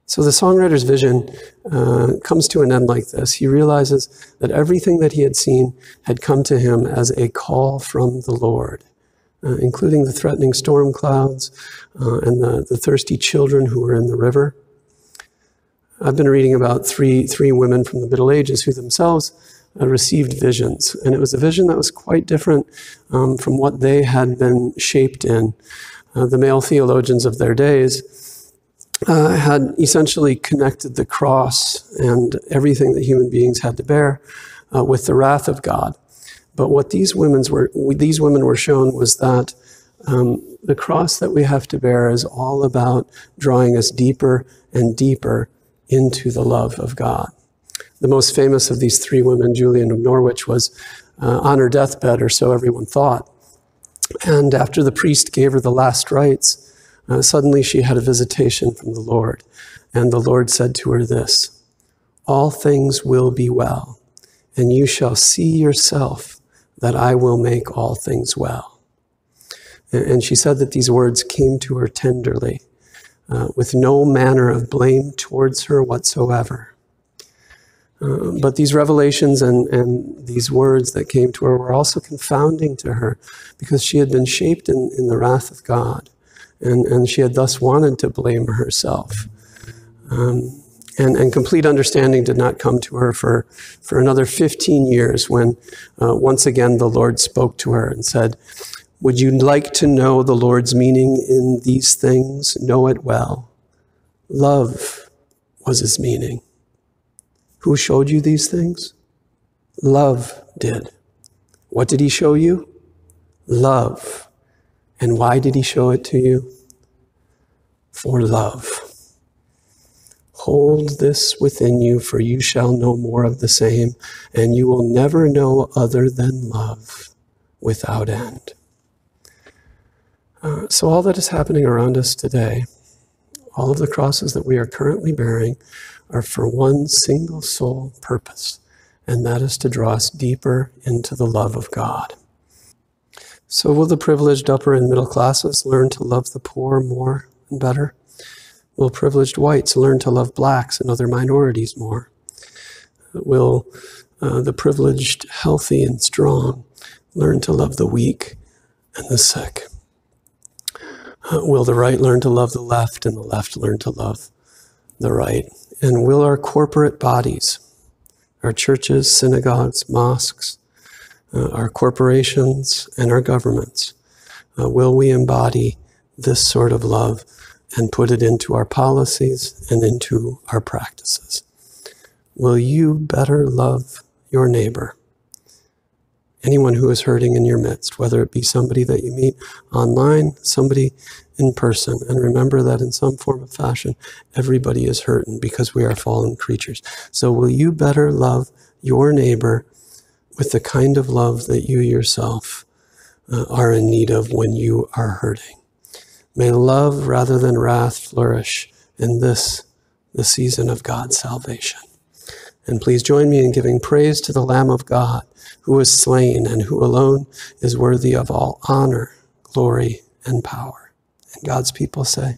So the songwriter's vision comes to an end like this. He realizes that everything that he had seen had come to him as a call from the Lord, including the threatening storm clouds and the thirsty children who were in the river. I've been reading about three women from the Middle Ages who themselves received visions. And it was a vision that was quite different from what they had been shaped in. The male theologians of their days had essentially connected the cross and everything that human beings had to bear with the wrath of God. But what these women were shown was that the cross that we have to bear is all about drawing us deeper and deeper into the love of God. The most famous of these three women, Julian of Norwich, was on her deathbed, or so everyone thought. And after the priest gave her the last rites, suddenly she had a visitation from the Lord. And the Lord said to her this, "All things will be well, and you shall see yourself that I will make all things well." And she said that these words came to her tenderly, with no manner of blame towards her whatsoever. But these revelations and these words that came to her were also confounding to her, because she had been shaped in the wrath of God, and she had thus wanted to blame herself. And complete understanding did not come to her for another 15 years when once again the Lord spoke to her and said, "Would you like to know the Lord's meaning in these things? Know it well. Love was his meaning." Who showed you these things? Love did. What did he show you? Love. And why did he show it to you? For love. Hold this within you, for you shall know more of the same, and you will never know other than love without end. So all that is happening around us today, all of the crosses that we are currently bearing, are for one single sole purpose, and that is to draw us deeper into the love of God. So will the privileged upper and middle classes learn to love the poor more and better? Will privileged whites learn to love blacks and other minorities more? Will the privileged, healthy and strong learn to love the weak and the sick? Will the right learn to love the left and the left learn to love the right? And will our corporate bodies, our churches, synagogues, mosques, our corporations, and our governments, will we embody this sort of love and put it into our policies and into our practices? Will you better love your neighbor? Anyone who is hurting in your midst, whether it be somebody that you meet online, somebody in person. And remember that in some form of fashion, everybody is hurting because we are fallen creatures. So will you better love your neighbor with the kind of love that you yourself are in need of when you are hurting? May love rather than wrath flourish in the season of God's salvation. And please join me in giving praise to the Lamb of God, who was slain and who alone is worthy of all honor, glory, and power. And God's people say,